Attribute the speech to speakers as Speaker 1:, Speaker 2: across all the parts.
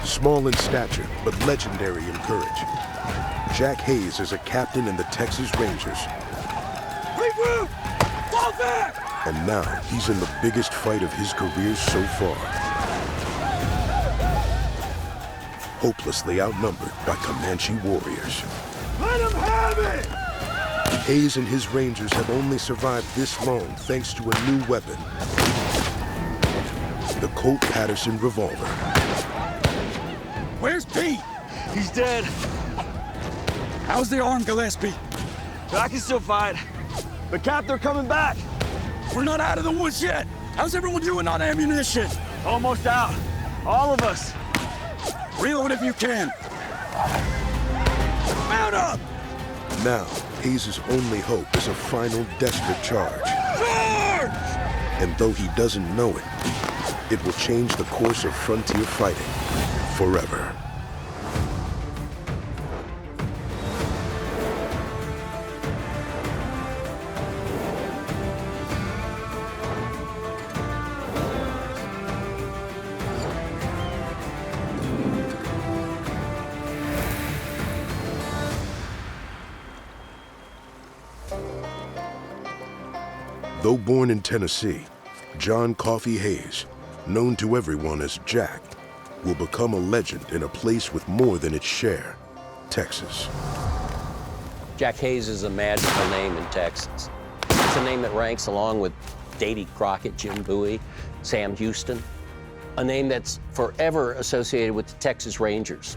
Speaker 1: Small in stature, but legendary in courage, Jack Hayes is a captain in the Texas Rangers.
Speaker 2: Regroup! Fall back!
Speaker 1: And now he's in the biggest fight of his career so far. Hopelessly outnumbered by Comanche warriors.
Speaker 2: Let him have it!
Speaker 1: Hayes and his Rangers have only survived this long thanks to a new weapon. The Colt Patterson revolver.
Speaker 2: Where's Pete?
Speaker 3: He's dead.
Speaker 2: How's the arm, Gillespie?
Speaker 3: I can still fight. But Cap, they're coming back.
Speaker 2: We're not out of the woods yet. How's everyone doing on ammunition?
Speaker 3: Almost out. All of us.
Speaker 2: Reload if you can. Mount up!
Speaker 1: Now, Hayes' only hope is a final desperate charge.
Speaker 2: Charge!
Speaker 1: And though he doesn't know it, it will change the course of frontier fighting forever. Though born in Tennessee, John Coffee Hayes, known to everyone as Jack, will become a legend in a place with more than its share, Texas.
Speaker 4: Jack Hayes is a magical name in Texas. It's a name that ranks along with Davy Crockett, Jim Bowie, Sam Houston, a name that's forever associated with the Texas Rangers.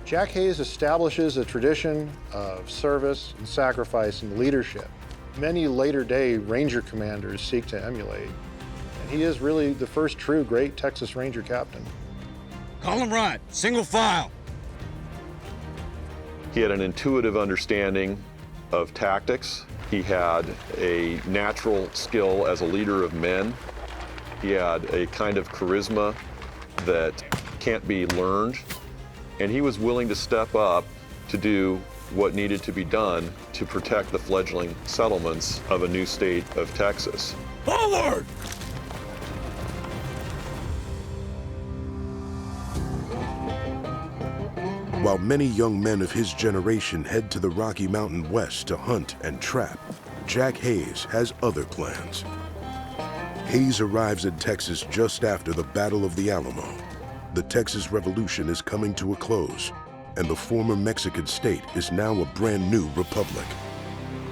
Speaker 5: Jack Hayes establishes a tradition of service and sacrifice and leadership. Many later-day Ranger commanders seek to emulate. And he is really the first true great Texas Ranger captain.
Speaker 2: Call him right. Single file.
Speaker 6: He had an intuitive understanding of tactics. He had a natural skill as a leader of men. He had a kind of charisma that can't be learned. And he was willing to step up to do what needed to be done to protect the fledgling settlements of a new state of Texas.
Speaker 2: Forward!
Speaker 1: While many young men of his generation head to the Rocky Mountain West to hunt and trap, Jack Hayes has other plans. Hayes arrives in Texas just after the Battle of the Alamo. The Texas Revolution is coming to a close, and the former Mexican state is now a brand new republic.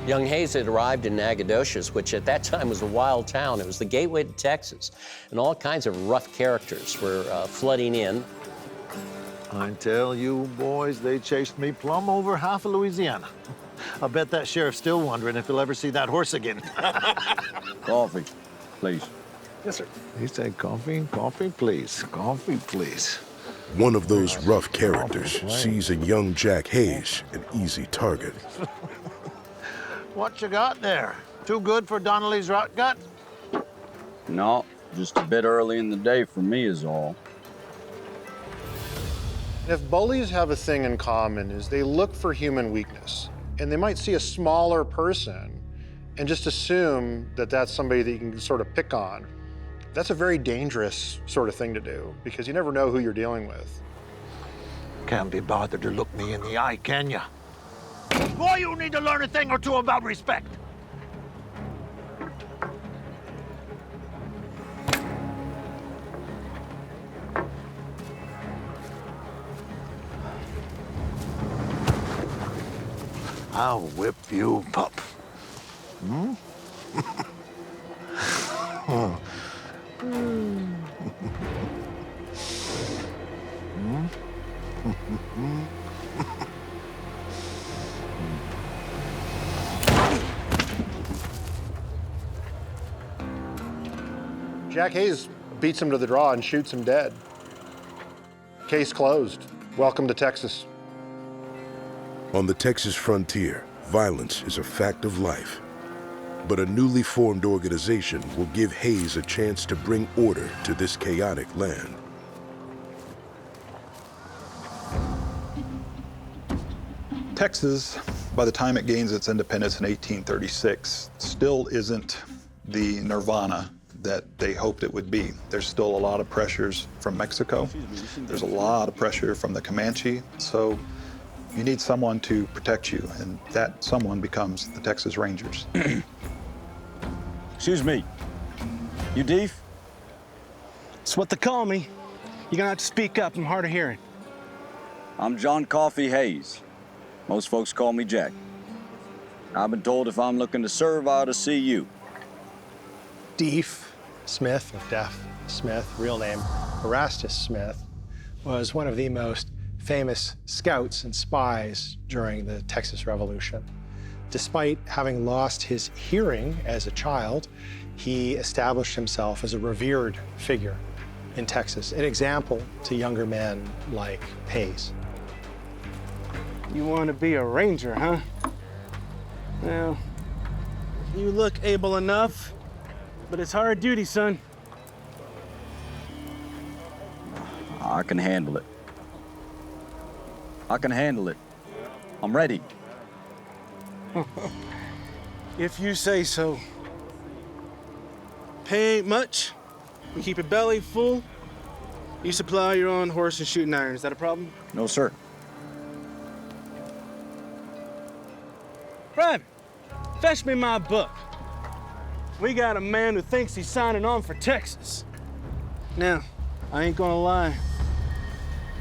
Speaker 4: Young Hayes had arrived in Nacogdoches, which at that time was a wild town. It was the gateway to Texas, and all kinds of rough characters were flooding in.
Speaker 7: I tell you, boys, they chased me plumb over half of Louisiana. I bet that sheriff's still wondering if he'll ever see that horse again.
Speaker 8: Coffee, please.
Speaker 7: Yes, sir. He said, coffee, coffee, please. Coffee, please.
Speaker 1: One of those rough characters sees in young Jack Hayes an easy target.
Speaker 7: What you got there? Too good for Donnelly's rot gut?
Speaker 8: No, just a bit early in the day for me is all.
Speaker 5: If bullies have a thing in common is they look for human weakness, and they might see a smaller person and just assume that that's somebody that you can sort of pick on. That's a very dangerous sort of thing to do because you never know who you're dealing with.
Speaker 7: Can't be bothered to look me in the eye, can ya? Boy, you need to learn a thing or two about respect. I'll whip you, pup. Hmm?
Speaker 5: Jack Hayes beats him to the draw and shoots him dead. Case closed. Welcome to Texas.
Speaker 1: On the Texas frontier, violence is a fact of life. But a newly formed organization will give Hayes a chance to bring order to this chaotic land.
Speaker 9: Texas, by the time it gains its independence in 1836, still isn't the nirvana that they hoped it would be. There's still a lot of pressures from Mexico. There's a lot of pressure from the Comanche. So you need someone to protect you, and that someone becomes the Texas Rangers.
Speaker 3: Excuse me. You Deef?
Speaker 10: It's what they call me. You're gonna have to speak up. I'm hard of hearing.
Speaker 8: I'm John Coffee Hayes. Most folks call me Jack. I've been told if I'm looking to serve, I ought to see you.
Speaker 5: Deef Smith, or Deaf Smith, real name Erastus Smith, was one of the most famous scouts and spies during the Texas Revolution. Despite having lost his hearing as a child, he established himself as a revered figure in Texas, an example to younger men like Hayes.
Speaker 10: You want to be a ranger, huh? Well, you look able enough, but it's hard duty, son.
Speaker 8: I can handle it. I can handle it. I'm ready.
Speaker 10: If you say so. Pay ain't much. You keep your belly full. You supply your own horse and shooting iron. Is that a problem?
Speaker 8: No, sir.
Speaker 10: Private, fetch me my book. We got a man who thinks he's signing on for Texas. Now, I ain't gonna lie.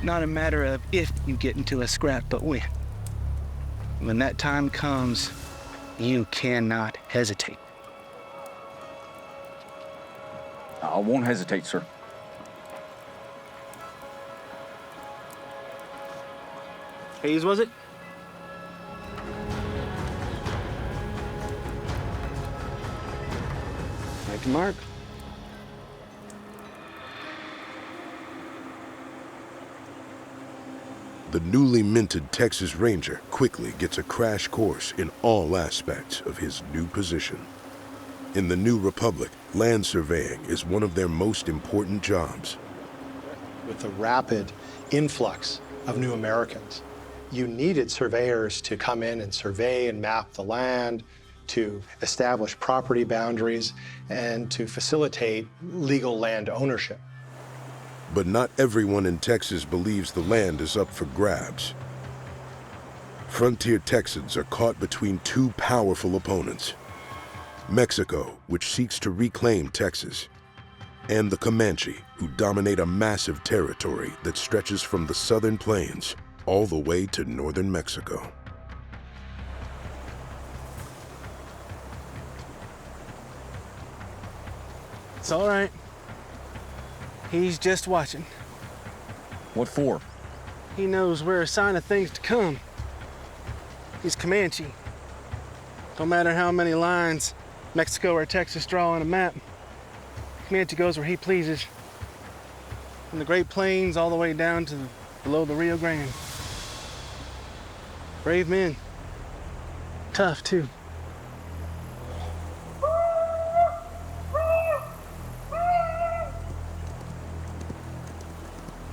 Speaker 10: Not a matter of if you get into a scrap, but when. When that time comes, you cannot hesitate.
Speaker 8: I won't hesitate, sir.
Speaker 10: Hayes, was it? Thank you, Mark.
Speaker 1: The newly minted Texas Ranger quickly gets a crash course in all aspects of his new position. In the new republic, land surveying is one of their most important jobs.
Speaker 5: With the rapid influx of new Americans, you needed surveyors to come in and survey and map the land, to establish property boundaries, and to facilitate legal land ownership.
Speaker 1: But not everyone in Texas believes the land is up for grabs. Frontier Texans are caught between two powerful opponents: Mexico, which seeks to reclaim Texas, and the Comanche, who dominate a massive territory that stretches from the southern plains all the way to northern Mexico.
Speaker 10: It's all right. He's just watching.
Speaker 8: What for?
Speaker 10: He knows we're a sign of things to come. He's Comanche. No matter how many lines Mexico or Texas draw on a map, Comanche goes where he pleases. From the Great Plains all the way down to below the Rio Grande. Brave men. Tough, too.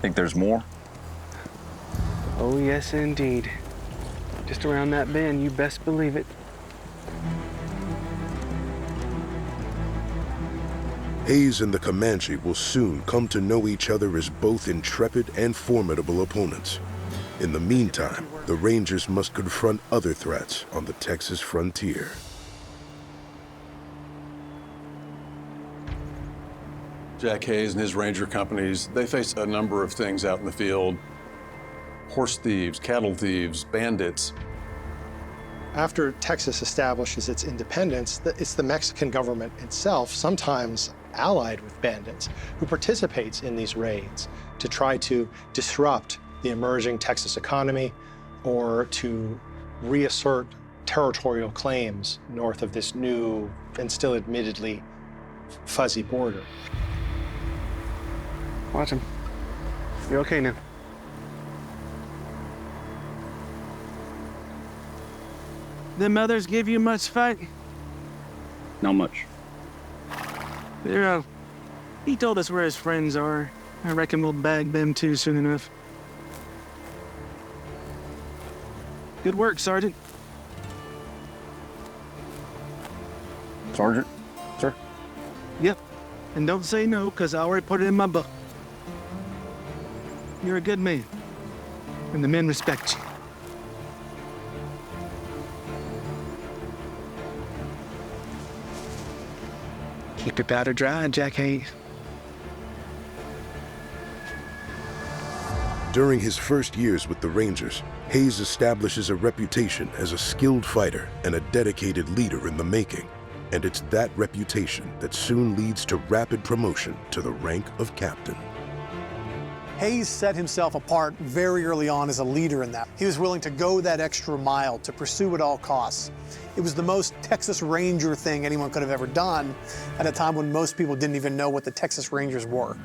Speaker 8: Think there's more?
Speaker 10: Oh, yes, indeed. Just around that bend, you best believe it.
Speaker 1: Hayes and the Comanche will soon come to know each other as both intrepid and formidable opponents. In the meantime, the Rangers must confront other threats on the Texas frontier.
Speaker 11: Jack Hayes and his ranger companies, they face a number of things out in the field. Horse thieves, cattle thieves, bandits.
Speaker 5: After Texas establishes its independence, it's the Mexican government itself, sometimes allied with bandits, who participates in these raids to try to disrupt the emerging Texas economy or to reassert territorial claims north of this new and still admittedly fuzzy border.
Speaker 10: Watch him. You're okay now. Them others give you much fight?
Speaker 8: Not much.
Speaker 10: He told us where his friends are. I reckon we'll bag them too soon enough. Good work, Sergeant.
Speaker 8: Sergeant, sir?
Speaker 10: Yep. And don't say no, because I already put it in my book. You're a good man, and the men respect you. Keep your powder dry, Jack Hayes.
Speaker 1: During his first years with the Rangers, Hayes establishes a reputation as a skilled fighter and a dedicated leader in the making. And it's that reputation that soon leads to rapid promotion to the rank of captain.
Speaker 12: Hayes set himself apart very early on as a leader in that. He was willing to go that extra mile to pursue at all costs. It was the most Texas Ranger thing anyone could have ever done at a time when most people didn't even know what the Texas Rangers were.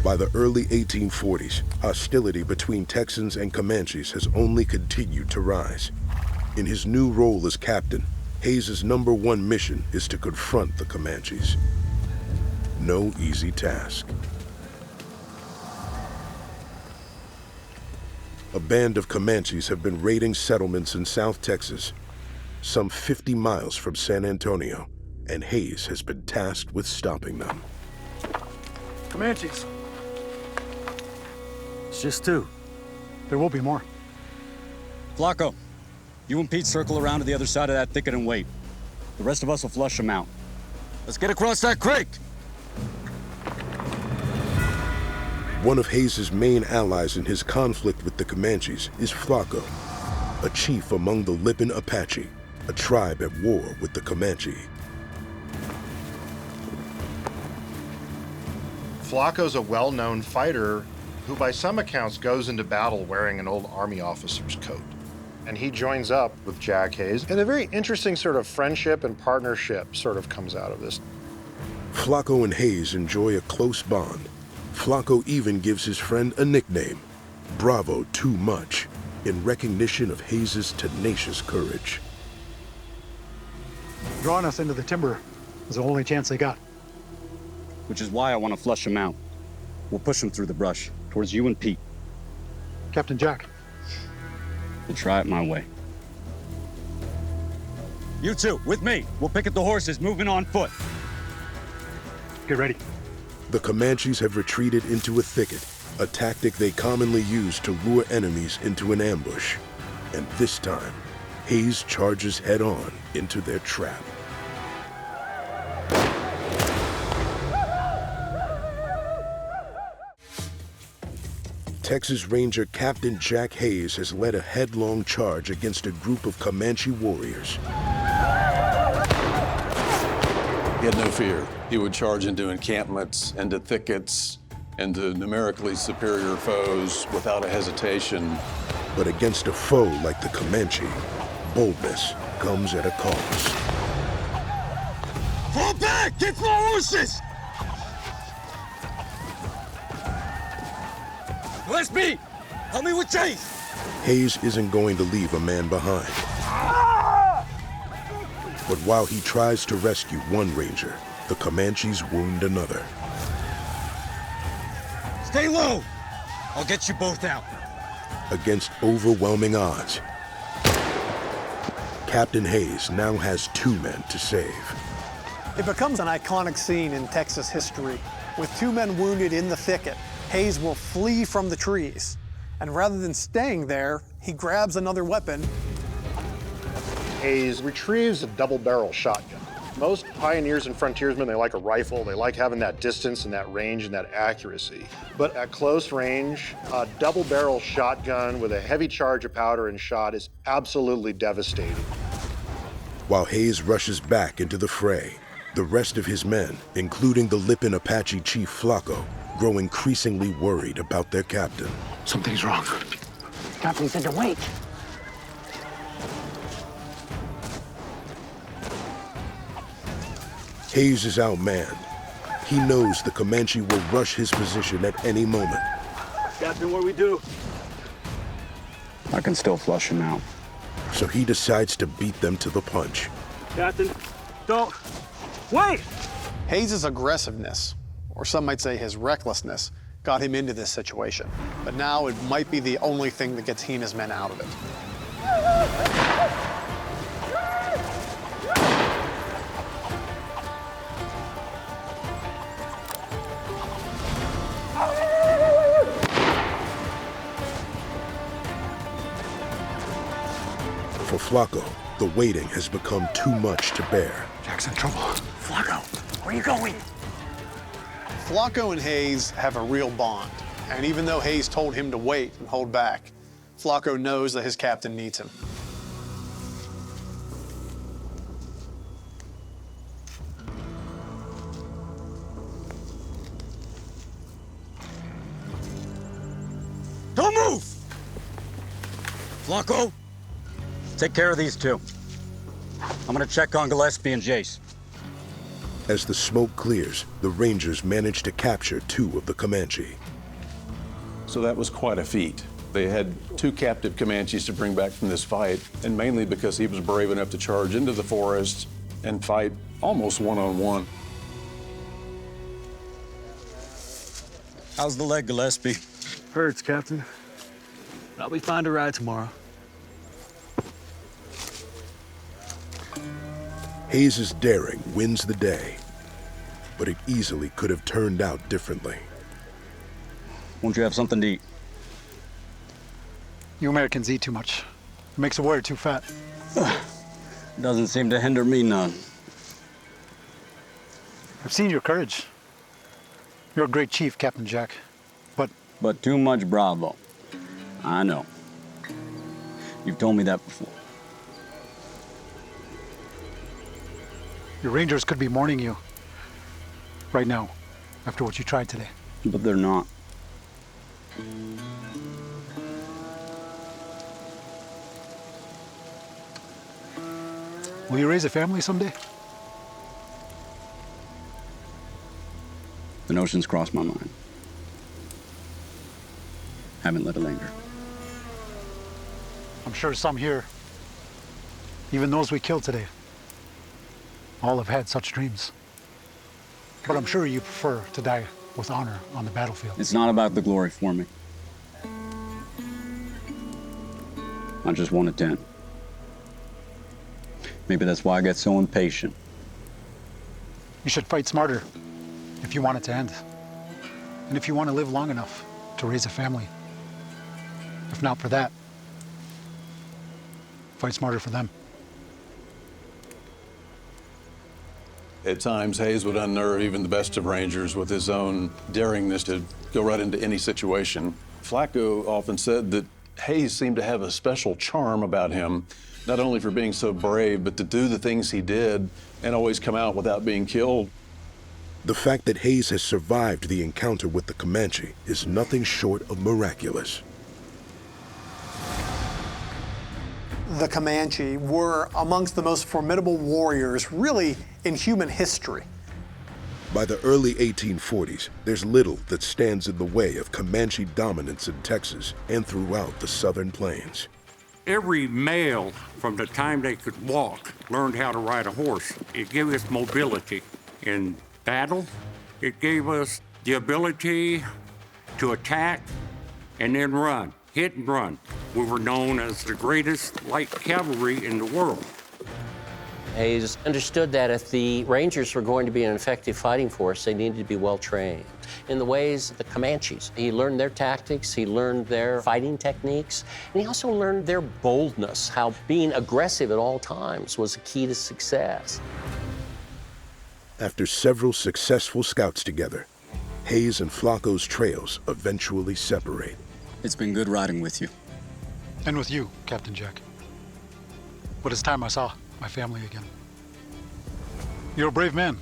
Speaker 1: By the early 1840s, hostility between Texans and Comanches has only continued to rise. In his new role as captain, Hayes' #1 mission is to confront the Comanches. No easy task. A band of Comanches have been raiding settlements in South Texas, some 50 miles from San Antonio, and Hayes has been tasked with stopping them.
Speaker 13: Comanches.
Speaker 7: It's just 2.
Speaker 13: There will be more.
Speaker 8: Flaco, you and Pete circle around to the other side of that thicket and wait. The rest of us will flush them out. Let's get across that creek!
Speaker 1: One of Hayes' main allies in his conflict with the Comanches is Flaco, a chief among the Lipan Apache, a tribe at war with the Comanche.
Speaker 5: Flaco's a well-known fighter who by some accounts goes into battle wearing an old army officer's coat. And he joins up with Jack Hayes, and a very interesting sort of friendship and partnership sort of comes out of this.
Speaker 1: Flaco and Hayes enjoy a close bond. Flaco even gives his friend a nickname, Bravo Too Much, in recognition of Hayes' tenacious courage.
Speaker 13: Drawing us into the timber was the only chance they got.
Speaker 8: Which is why I want to flush them out. We'll push them through the brush, towards you and Pete.
Speaker 13: Captain Jack.
Speaker 8: We'll try it my way. You two, with me. We'll picket the horses, moving on foot.
Speaker 13: Get ready.
Speaker 1: The Comanches have retreated into a thicket, a tactic they commonly use to lure enemies into an ambush. And this time, Hayes charges head-on into their trap. Texas Ranger Captain Jack Hayes has led a headlong charge against a group of Comanche warriors.
Speaker 11: He had no fear. He would charge into encampments, into thickets, into numerically superior foes without a hesitation.
Speaker 1: But against a foe like the Comanche, boldness comes at a cost.
Speaker 2: Fall back! Get more horses! Let's be! Help me with Chase!
Speaker 1: Hayes isn't going to leave a man behind. But while he tries to rescue one ranger, the Comanches wound another.
Speaker 2: Stay low! I'll get you both out.
Speaker 1: Against overwhelming odds, Captain Hayes now has 2 men to save.
Speaker 12: It becomes an iconic scene in Texas history. With 2 men wounded in the thicket, Hayes will flee from the trees. And rather than staying there, he grabs another weapon.
Speaker 5: Hayes retrieves a double-barrel shotgun. Most pioneers and frontiersmen, they like a rifle. They like having that distance and that range and that accuracy. But at close range, a double-barrel shotgun with a heavy charge of powder and shot is absolutely devastating.
Speaker 1: While Hayes rushes back into the fray, the rest of his men, including the Lipan Apache chief Flaco, grow increasingly worried about their captain.
Speaker 13: Something's wrong.
Speaker 14: Captain said to wait.
Speaker 1: Hayes is outmanned. He knows the Comanche will rush his position at any moment.
Speaker 10: Captain, what do we do?
Speaker 8: I can still flush him out.
Speaker 1: So he decides to beat them to the punch.
Speaker 10: Captain, don't. Wait!
Speaker 12: Hayes' aggressiveness, or some might say his recklessness, got him into this situation. But now it might be the only thing that gets he and his men out of it.
Speaker 1: For Flaco, the waiting has become too much to bear.
Speaker 13: Jack's in trouble.
Speaker 14: Flaco, where are you going?
Speaker 12: Flaco and Hayes have a real bond. And even though Hayes told him to wait and hold back, Flaco knows that his captain needs him.
Speaker 8: Don't move! Flaco, take care of these two. I'm gonna check on Gillespie and Jace.
Speaker 1: As the smoke clears, the Rangers manage to capture 2 of the Comanche.
Speaker 11: So that was quite a feat. They had 2 captive Comanches to bring back from this fight, and mainly because he was brave enough to charge into the forest and fight almost one-on-one.
Speaker 8: How's the leg, Gillespie?
Speaker 10: Hurts, Captain. I'll be fine to ride tomorrow.
Speaker 1: Hayes' daring wins the day, but it easily could have turned out differently.
Speaker 8: Won't you have something to eat?
Speaker 13: You Americans eat too much. It makes a warrior too fat.
Speaker 8: Doesn't seem to hinder me none.
Speaker 13: I've seen your courage. You're a great chief, Captain Jack.
Speaker 8: But too much bravo. I know. You've told me that before.
Speaker 13: Your Rangers could be mourning you right now after what you tried today.
Speaker 8: But they're not.
Speaker 13: Will you raise a family someday?
Speaker 8: The notion's crossed my mind. Haven't let it linger.
Speaker 13: I'm sure some here, even those we killed today, all have had such dreams. But I'm sure you prefer to die with honor on the battlefield.
Speaker 8: It's not about the glory for me. I just want 10. Maybe that's why I get so impatient.
Speaker 13: You should fight smarter if you want it to end. And if you want to live long enough to raise a family. If not for that, fight smarter for them.
Speaker 11: At times, Hayes would unnerve even the best of Rangers with his own daringness to go right into any situation. Flaco often said that Hayes seemed to have a special charm about him, not only for being so brave, but to do the things he did and always come out without being killed.
Speaker 1: The fact that Hayes has survived the encounter with the Comanche is nothing short of miraculous.
Speaker 12: The Comanche were amongst the most formidable warriors, really, in human history.
Speaker 1: By the early 1840s, there's little that stands in the way of Comanche dominance in Texas and throughout the southern plains.
Speaker 15: Every male, from the time they could walk, learned how to ride a horse. It gave us mobility. In battle, it gave us the ability to attack and then run, hit and run. We were known as the greatest light cavalry in the world.
Speaker 4: Hayes understood that if the Rangers were going to be an effective fighting force, they needed to be well trained. In the ways of the Comanches, he learned their tactics, he learned their fighting techniques, and he also learned their boldness, how being aggressive at all times was a key to success.
Speaker 1: After several successful scouts together, Hayes and Flaco's trails eventually separate.
Speaker 8: It's been good riding with you.
Speaker 13: And with you, Captain Jack. But it's time I saw my family again. You're a brave man.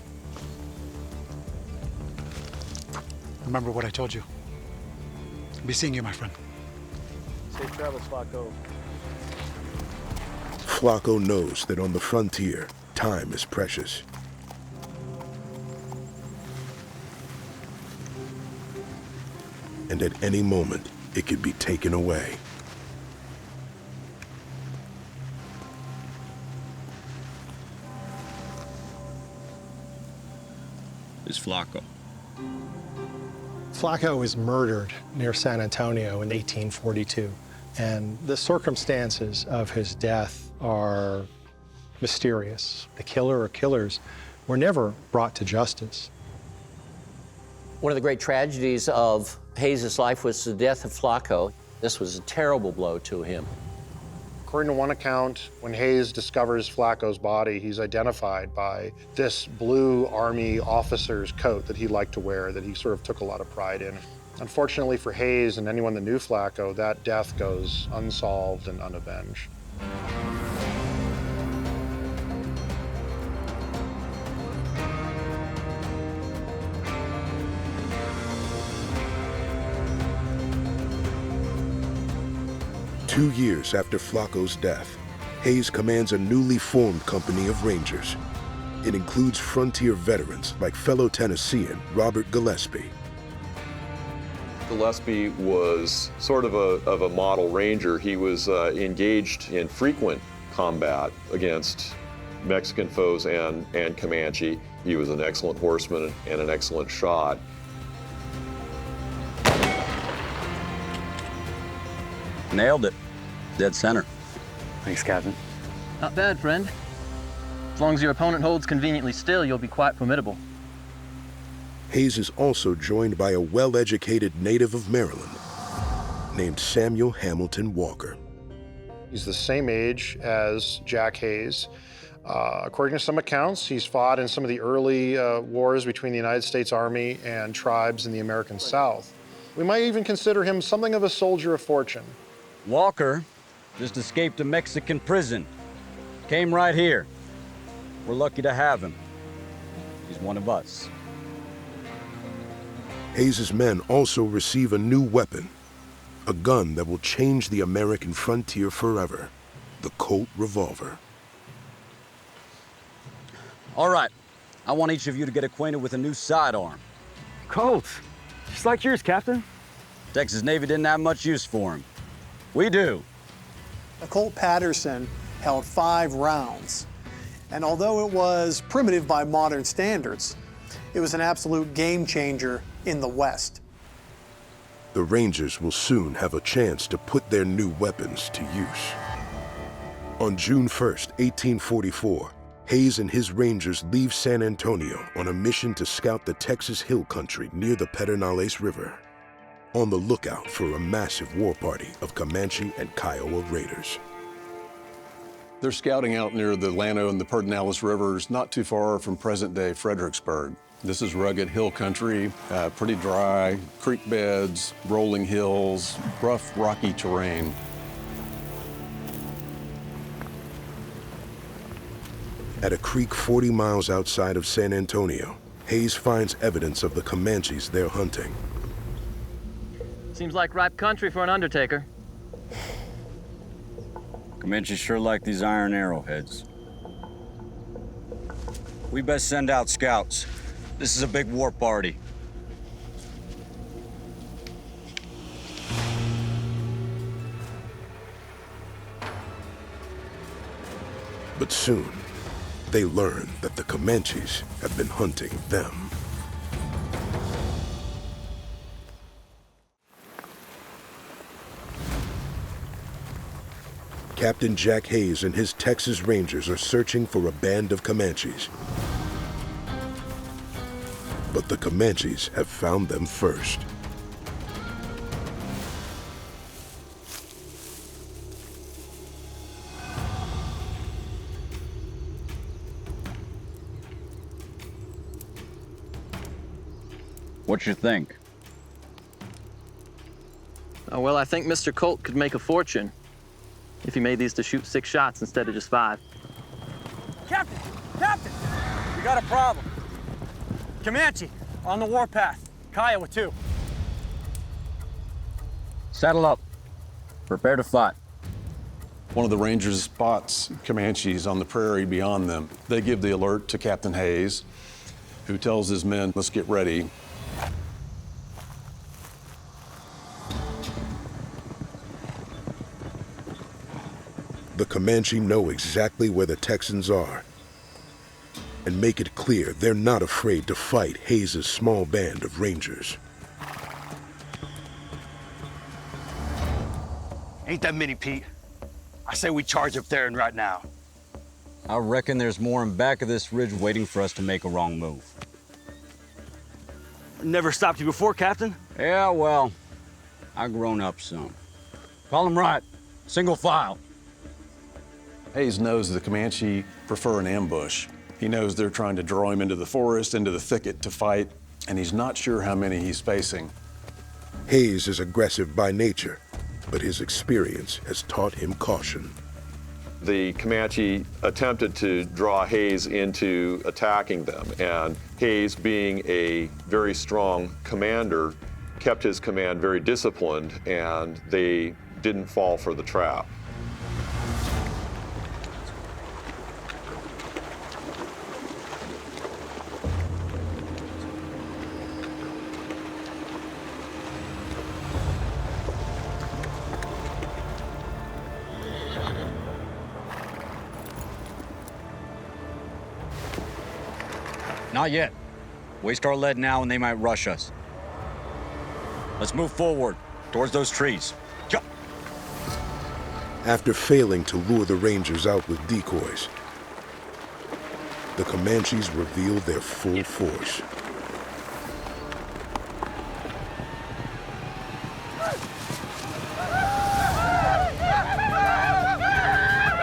Speaker 13: Remember what I told you. I'll be seeing you, my friend.
Speaker 3: Safe travels, Flaco.
Speaker 1: Flaco knows that on the frontier, time is precious. And at any moment, it could be taken away.
Speaker 8: Flaco?
Speaker 16: Flaco was murdered near San Antonio in 1842, and the circumstances of his death are mysterious. The killer or killers were never brought to justice.
Speaker 4: One of the great tragedies of Hayes' life was the death of Flaco. This was a terrible blow to him.
Speaker 5: According to one account, when Hayes discovers Flaco's body, he's identified by this blue Army officer's coat that he liked to wear, that he sort of took a lot of pride in. Unfortunately for Hayes and anyone that knew Flaco, that death goes unsolved and unavenged.
Speaker 1: Two years after Flaco's death, Hayes commands a newly formed company of Rangers. It includes frontier veterans like fellow Tennessean Robert Gillespie.
Speaker 6: Gillespie was sort of a model ranger. He was engaged in frequent combat against Mexican foes and Comanche. He was an excellent horseman and an excellent shot.
Speaker 8: Nailed it. Dead center.
Speaker 17: Thanks, Captain.
Speaker 18: Not bad, friend. As long as your opponent holds conveniently still, you'll be quite formidable.
Speaker 1: Hayes is also joined by a well-educated native of Maryland named Samuel Hamilton Walker.
Speaker 5: He's the same age as Jack Hayes. According to some accounts, he's fought in some of the early wars between the United States Army and tribes in the American South. We might even consider him something of a soldier of fortune.
Speaker 8: Walker just escaped a Mexican prison. Came right here. We're lucky to have him. He's one of us.
Speaker 1: Hayes' men also receive a new weapon, a gun that will change the American frontier forever, the Colt revolver.
Speaker 8: All right, I want each of you to get acquainted with a new sidearm.
Speaker 17: Colt, just like yours, Captain.
Speaker 8: Texas Navy didn't have much use for him. We do.
Speaker 12: The Colt Patterson held 5 rounds, and although it was primitive by modern standards, it was an absolute game changer in the West.
Speaker 1: The Rangers will soon have a chance to put their new weapons to use. On June 1st, 1844, Hayes and his Rangers leave San Antonio on a mission to scout the Texas Hill Country near the Pedernales River, on the lookout for a massive war party of Comanche and Kiowa raiders.
Speaker 11: They're scouting out near the Llano and the Pedernales Rivers, not too far from present-day Fredericksburg. This is rugged hill country, pretty dry, creek beds, rolling hills, rough, rocky terrain.
Speaker 1: At a creek 40 miles outside of San Antonio, Hayes finds evidence of the Comanches they're hunting.
Speaker 18: Seems like ripe country for an undertaker.
Speaker 8: Comanche sure like these iron arrowheads. We best send out scouts. This is a big war party.
Speaker 1: But soon, they learn that the Comanches have been hunting them. Captain Jack Hayes and his Texas Rangers are searching for a band of Comanches. But the Comanches have found them first.
Speaker 8: What you think?
Speaker 18: Oh, well, I think Mr. Colt could make a fortune if he made these to shoot 6 shots instead of just 5.
Speaker 10: Captain! Captain! We got a problem. Comanche, on the warpath. Kiowa, too.
Speaker 8: Saddle up. Prepare to fight.
Speaker 11: One of the Rangers spots Comanches on the prairie beyond them. They give the alert to Captain Hayes, who tells his men, let's get ready.
Speaker 1: The Comanche know exactly where the Texans are, and make it clear they're not afraid to fight Hayes' small band of Rangers.
Speaker 2: Ain't that many, Pete. I say we charge up there and right now.
Speaker 8: I reckon there's more in back of this ridge waiting for us to make a wrong move.
Speaker 3: Never stopped you before, Captain?
Speaker 8: Yeah, well, I've grown up some. Call them right. Single file.
Speaker 11: Hayes knows the Comanche prefer an ambush. He knows they're trying to draw him into the forest, into the thicket to fight, and he's not sure how many he's facing.
Speaker 1: Hayes is aggressive by nature, but his experience has taught him caution.
Speaker 6: The Comanche attempted to draw Hayes into attacking them, and Hayes, being a very strong commander, kept his command very disciplined, and they didn't fall for the trap.
Speaker 8: Not yet. Waste our lead now and they might rush us. Let's move forward, towards those trees. Go!
Speaker 1: After failing to lure the Rangers out with decoys, the Comanches reveal their full force.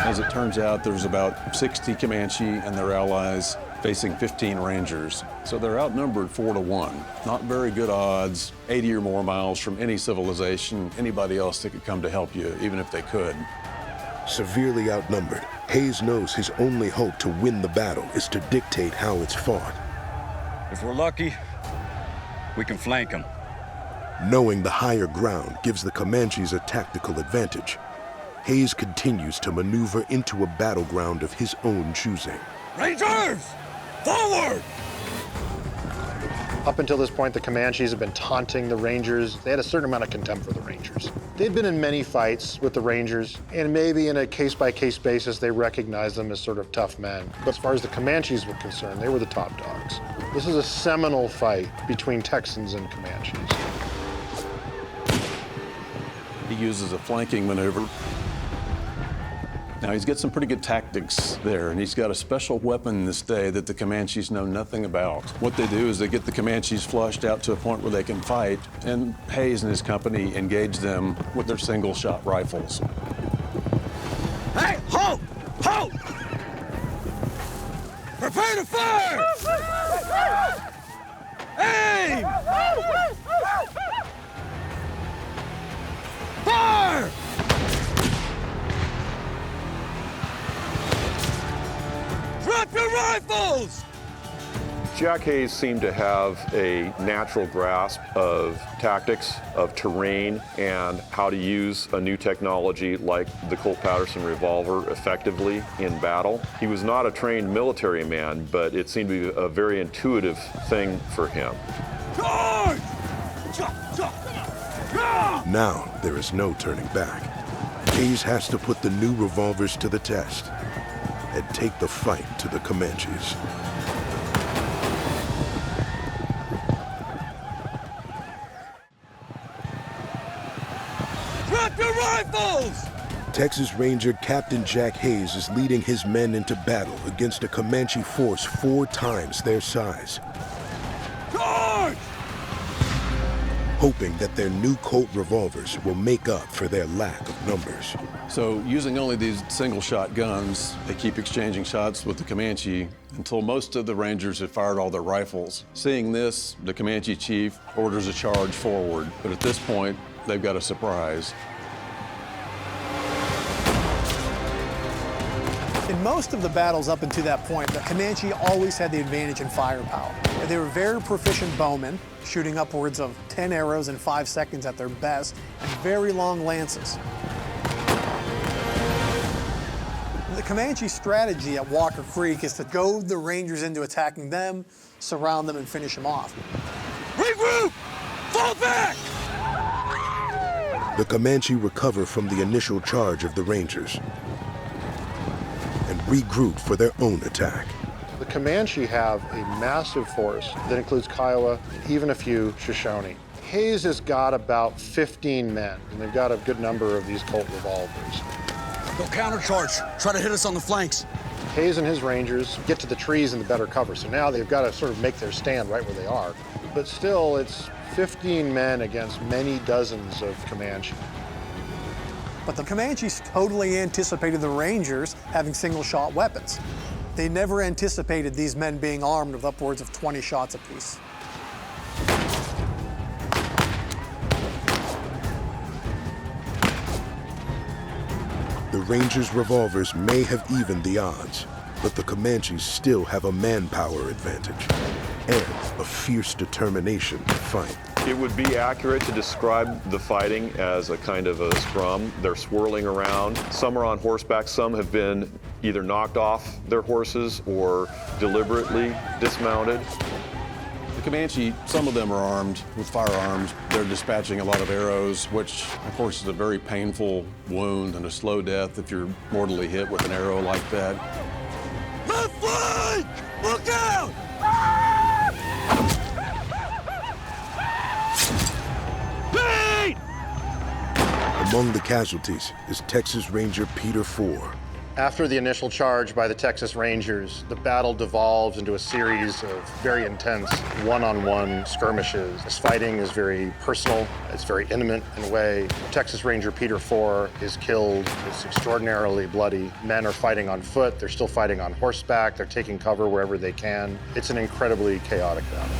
Speaker 11: As it turns out, there's about 60 Comanche and their allies facing 15 Rangers. So they're outnumbered 4-1. Not very good odds, 80 or more miles from any civilization, anybody else that could come to help you, even if they could.
Speaker 1: Severely outnumbered, Hayes knows his only hope to win the battle is to dictate how it's fought.
Speaker 8: If we're lucky, we can flank them.
Speaker 1: Knowing the higher ground gives the Comanches a tactical advantage, Hayes continues to maneuver into a battleground of his own choosing.
Speaker 2: Rangers! Forward!
Speaker 5: Up until this point, the Comanches have been taunting the Rangers. They had a certain amount of contempt for the Rangers. They'd been in many fights with the Rangers, and maybe in a case-by-case basis, they recognized them as sort of tough men. But as far as the Comanches were concerned, they were the top dogs. This is a seminal fight between Texans and Comanches.
Speaker 11: He uses a flanking maneuver. Now, he's got some pretty good tactics there, and he's got a special weapon this day that the Comanches know nothing about. What they do is they get the Comanches flushed out to a point where they can fight, and Hayes and his company engage them with their single-shot rifles.
Speaker 2: Hey, halt! Halt! Prepare to fire! Aim! Fire! Drop your rifles!
Speaker 6: Jack Hayes seemed to have a natural grasp of tactics, of terrain, and how to use a new technology like the Colt Patterson revolver effectively in battle. He was not a trained military man, but it seemed to be a very intuitive thing for him.
Speaker 2: Charge!
Speaker 1: Now there is no turning back. Hayes has to put the new revolvers to the test and take the fight to the Comanches.
Speaker 2: Drop your rifles!
Speaker 1: Texas Ranger Captain Jack Hayes is leading his men into battle against a Comanche force 4 times their size.
Speaker 2: Charge!
Speaker 1: Hoping that their new Colt revolvers will make up for their lack of numbers.
Speaker 11: So, using only these single-shot guns, they keep exchanging shots with the Comanche until most of the Rangers have fired all their rifles. Seeing this, the Comanche chief orders a charge forward, but at this point, they've got a surprise.
Speaker 12: In most of the battles up until that point, the Comanche always had the advantage in firepower. They were very proficient bowmen, shooting upwards of 10 arrows in 5 seconds at their best, and very long lances. The Comanche strategy at Walker Creek is to goad the Rangers into attacking them, surround them, and finish them off.
Speaker 2: Regroup! Fall back!
Speaker 1: The Comanche recover from the initial charge of the Rangers and regroup for their own attack.
Speaker 5: The The Comanche have a massive force that includes Kiowa, even a few Shoshone. Hayes has got about 15 men, and they've got a good number of these Colt revolvers.
Speaker 2: Go countercharge. Try to hit us on the flanks.
Speaker 5: Hayes and his Rangers get to the trees in the better cover, so now they've got to sort of make their stand right where they are. But still, it's 15 men against many dozens of Comanche.
Speaker 12: But the Comanches totally anticipated the Rangers having single-shot weapons. They never anticipated these men being armed with upwards of 20 shots apiece.
Speaker 1: The Rangers' revolvers may have evened the odds, but the Comanches still have a manpower advantage and a fierce determination to fight.
Speaker 6: It would be accurate to describe the fighting as a kind of a scrum. They're swirling around. Some are on horseback. Some have been either knocked off their horses or deliberately dismounted.
Speaker 11: The Comanche, some of them are armed with firearms. They're dispatching a lot of arrows, which, of course, is a very painful wound and a slow death if you're mortally hit with an arrow like that.
Speaker 2: Left flank! Look out! Pete!
Speaker 1: Among the casualties is Texas Ranger Peter IV.
Speaker 5: After the initial charge by the Texas Rangers, the battle devolves into a series of very intense one-on-one skirmishes. This fighting is very personal, it's very intimate in a way. Texas Ranger Peter IV is killed. It's extraordinarily bloody. Men are fighting on foot, they're still fighting on horseback, they're taking cover wherever they can. It's an incredibly chaotic battle.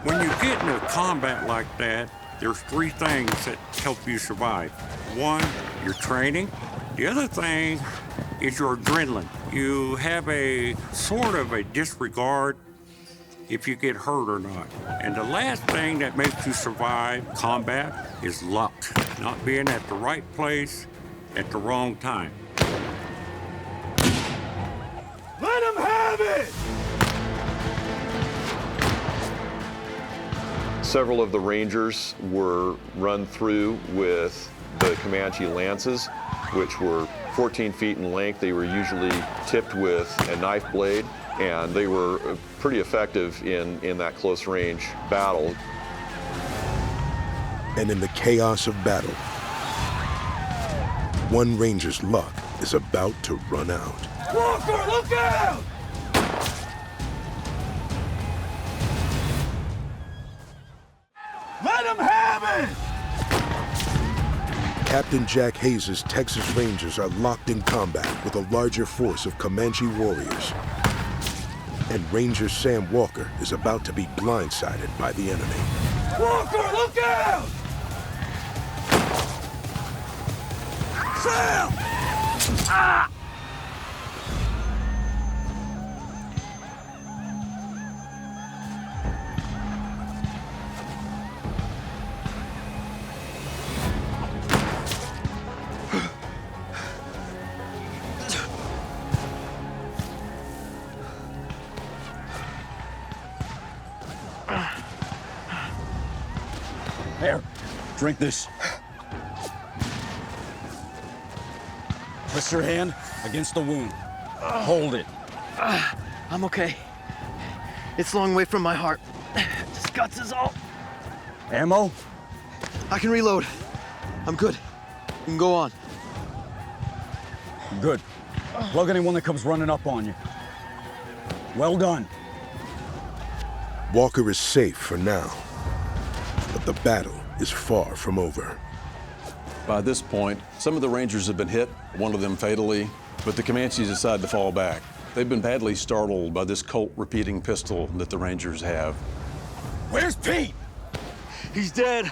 Speaker 15: When you get into combat like that, there's three things that help you survive. One, your training. The other thing is your adrenaline. You have a sort of a disregard if you get hurt or not. And the last thing that makes you survive combat is luck. Not being at the right place at the wrong time.
Speaker 2: Let him have it!
Speaker 6: Several of the Rangers were run through with the Comanche lances, which were 14 feet in length. They were usually tipped with a knife blade, and they were pretty effective in that close range battle.
Speaker 1: And in the chaos of battle, one Ranger's luck is about to run out.
Speaker 2: Walker, look out! Let him have it!
Speaker 1: Captain Jack Hayes' Texas Rangers are locked in combat with a larger force of Comanche warriors. And Ranger Sam Walker is about to be blindsided by the enemy.
Speaker 2: Walker, look out! Sam! Ah!
Speaker 8: Here, drink this. Press your hand against the wound. Hold it.
Speaker 18: I'm okay. It's a long way from my heart. This guts is all.
Speaker 8: Ammo?
Speaker 18: I can reload. I'm good. You can go on.
Speaker 8: Good. Plug anyone that comes running up on you. Well done.
Speaker 1: Walker is safe for now, but the battle is far from over.
Speaker 11: By this point, some of the Rangers have been hit, one of them fatally, but the Comanches decide to fall back. They've been badly startled by this Colt repeating pistol that the Rangers have.
Speaker 2: Where's Pete?
Speaker 10: He's dead.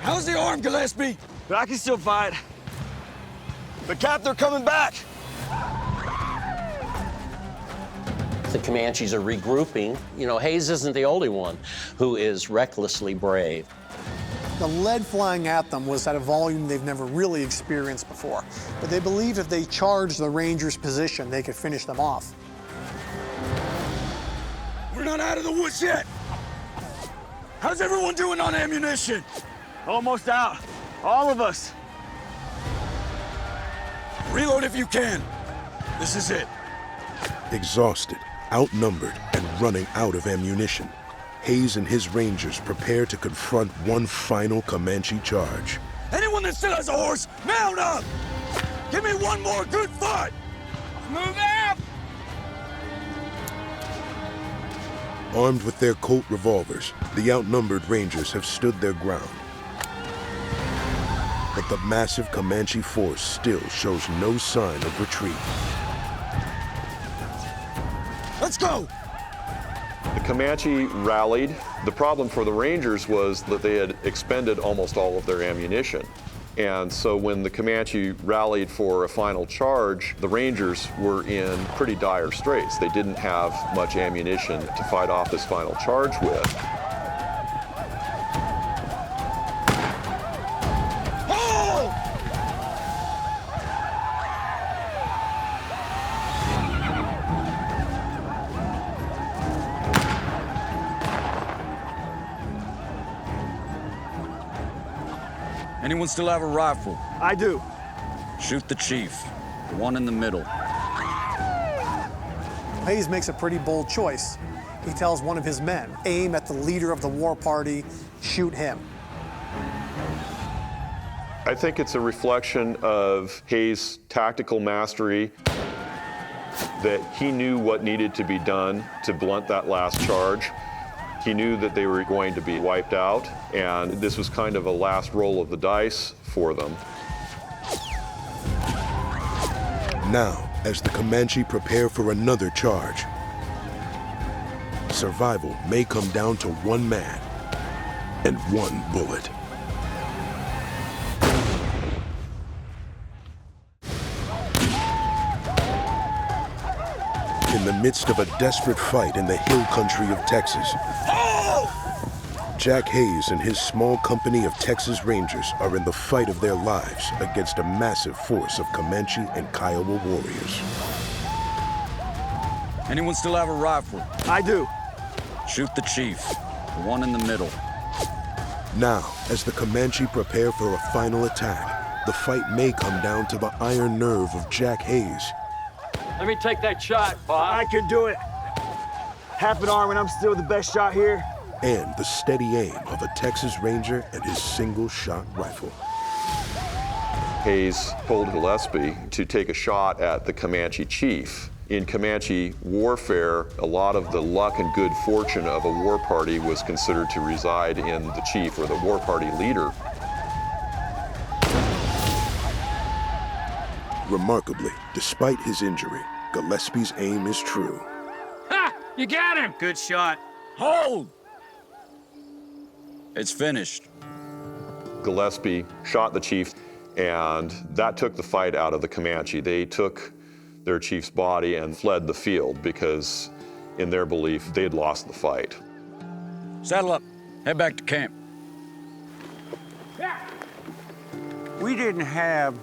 Speaker 2: How's the arm, Gillespie?
Speaker 10: But I can still fight. But Cap, they're coming back.
Speaker 4: The Comanches are regrouping. You know, Hayes isn't the only one who is recklessly brave.
Speaker 12: The lead flying at them was at a volume they've never really experienced before, but they believed if they charged the Rangers' position, they could finish them off.
Speaker 2: We're not out of the woods yet. How's everyone doing on ammunition?
Speaker 10: Almost out. All of us.
Speaker 2: Reload if you can. This is it.
Speaker 1: Exhausted, outnumbered, and running out of ammunition, Hayes and his Rangers prepare to confront one final Comanche charge.
Speaker 2: Anyone that still has a horse, mount up! Give me one more good fight! Move out!
Speaker 1: Armed with their Colt revolvers, the outnumbered Rangers have stood their ground. But the massive Comanche force still shows no sign of retreat.
Speaker 2: Let's go!
Speaker 6: The Comanche rallied. The problem for the Rangers was that they had expended almost all of their ammunition. And so when the Comanche rallied for a final charge, the Rangers were in pretty dire straits. They didn't have much ammunition to fight off this final charge with.
Speaker 8: Anyone still have a rifle?
Speaker 3: I do.
Speaker 8: Shoot the chief, the one in the middle.
Speaker 12: Hayes makes a pretty bold choice. He tells one of his men, aim at the leader of the war party, shoot him.
Speaker 6: I think it's a reflection of Hayes' tactical mastery, that he knew what needed to be done to blunt that last charge. He knew that they were going to be wiped out, and this was kind of a last roll of the dice for them.
Speaker 1: Now, as the Comanche prepare for another charge, survival may come down to one man and one bullet. In the midst of a desperate fight in the hill country of Texas, Jack Hayes and his small company of Texas Rangers are in the fight of their lives against a massive force of Comanche and Kiowa warriors.
Speaker 8: Anyone still have a rifle?
Speaker 3: I do.
Speaker 8: Shoot the chief, the one in the middle.
Speaker 1: Now, as the Comanche prepare for a final attack, the fight may come down to the iron nerve of Jack Hayes.
Speaker 18: Let me take that shot, Bob.
Speaker 3: I could do it. Half an arm and I'm still the best shot here.
Speaker 1: And the steady aim of a Texas Ranger and his single-shot rifle.
Speaker 6: Hayes told Gillespie to take a shot at the Comanche chief. In Comanche warfare, a lot of the luck and good fortune of a war party was considered to reside in the chief or the war party leader.
Speaker 1: Remarkably, despite his injury, Gillespie's aim is true.
Speaker 2: Ha! You got him!
Speaker 10: Good shot.
Speaker 2: Hold!
Speaker 8: It's finished.
Speaker 6: Gillespie shot the chief, and that took the fight out of the Comanche. They took their chief's body and fled the field because, in their belief, they had lost the fight.
Speaker 8: Saddle up. Head back to camp.
Speaker 15: We didn't have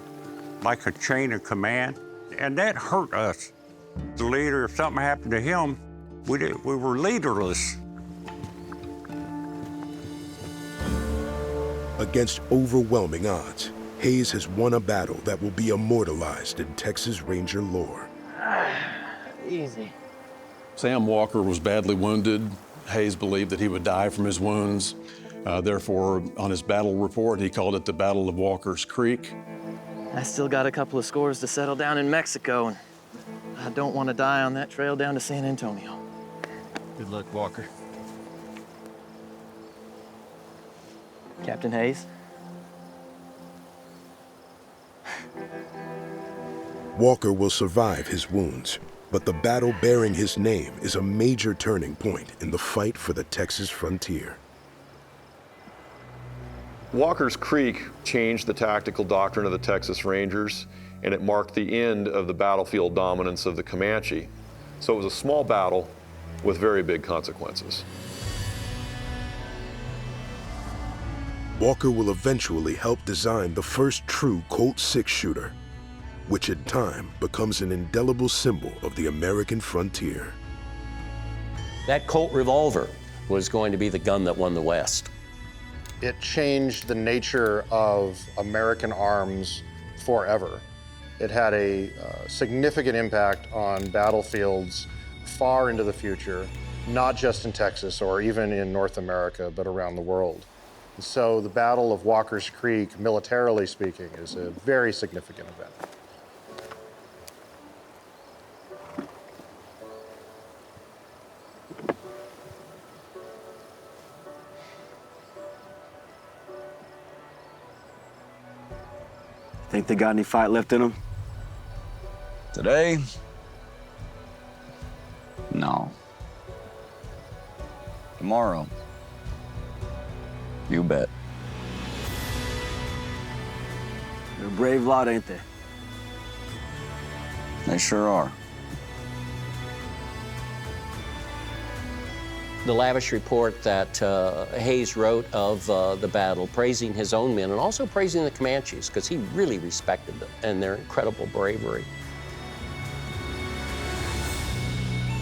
Speaker 15: like a chain of command, and that hurt us. The leader, if something happened to him, we were leaderless.
Speaker 1: Against overwhelming odds, Hayes has won a battle that will be immortalized in Texas Ranger lore.
Speaker 18: Easy.
Speaker 11: Sam Walker was badly wounded. Hayes believed that he would die from his wounds. Therefore, on his battle report, he called it the Battle of Walker's Creek.
Speaker 18: I still got a couple of scores to settle down in Mexico, and I don't want to die on that trail down to San Antonio.
Speaker 7: Good luck, Walker.
Speaker 18: Captain Hayes?
Speaker 1: Walker will survive his wounds, but the battle bearing his name is a major turning point in the fight for the Texas frontier.
Speaker 6: Walker's Creek changed the tactical doctrine of the Texas Rangers, and it marked the end of the battlefield dominance of the Comanche. So it was a small battle with very big consequences.
Speaker 1: Walker will eventually help design the first true Colt six-shooter, which in time becomes an indelible symbol of the American frontier.
Speaker 4: That Colt revolver was going to be the gun that won the West.
Speaker 5: It changed the nature of American arms forever. It had a significant impact on battlefields far into the future, not just in Texas or even in North America, but around the world. So the Battle of Walker's Creek, militarily speaking, is a very significant event.
Speaker 3: Think they got any fight left in them?
Speaker 19: Today? No. Tomorrow? You bet.
Speaker 3: They're a brave lot, ain't they?
Speaker 19: They sure are.
Speaker 4: The lavish report that Hayes wrote of the battle, praising his own men and also praising the Comanches, because he really respected them and their incredible bravery.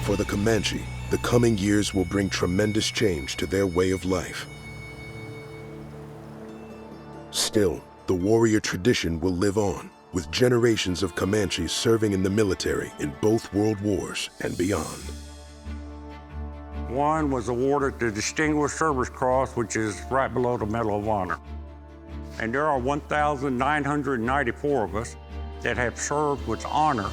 Speaker 1: For the Comanche, the coming years will bring tremendous change to their way of life. Still, the warrior tradition will live on, with generations of Comanches serving in the military in both world wars and beyond.
Speaker 15: One was awarded the Distinguished Service Cross, which is right below the Medal of Honor. And there are 1,994 of us that have served with honor.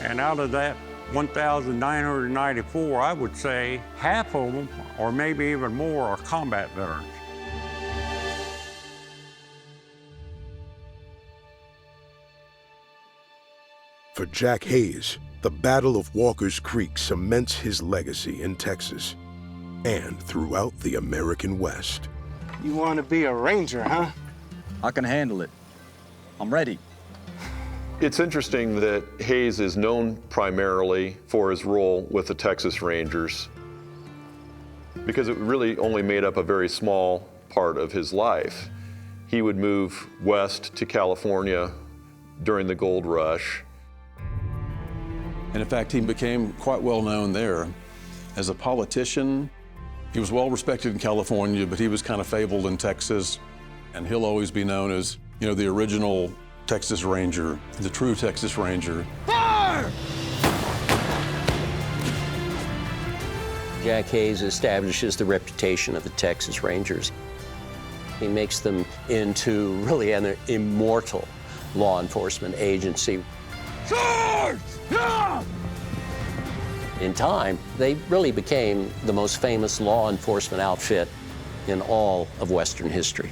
Speaker 15: And out of that 1,994, I would say half of them, or maybe even more, are combat veterans.
Speaker 1: For Jack Hayes, the Battle of Walker's Creek cements his legacy in Texas and throughout the American West.
Speaker 10: You want to be a ranger, huh?
Speaker 19: I can handle it. I'm ready.
Speaker 6: It's interesting that Hayes is known primarily for his role with the Texas Rangers because it really only made up a very small part of his life. He would move west to California during the gold rush.
Speaker 11: And in fact, he became quite well known there. As a politician, he was well respected in California, but he was kind of fabled in Texas. And he'll always be known as, you know, the original Texas Ranger, the true Texas Ranger.
Speaker 4: Fire! Jack Hayes establishes the reputation of the Texas Rangers. He makes them into really an immortal law enforcement agency.
Speaker 2: Charge! Yeah!
Speaker 4: In time, they really became the most famous law enforcement outfit in all of Western history.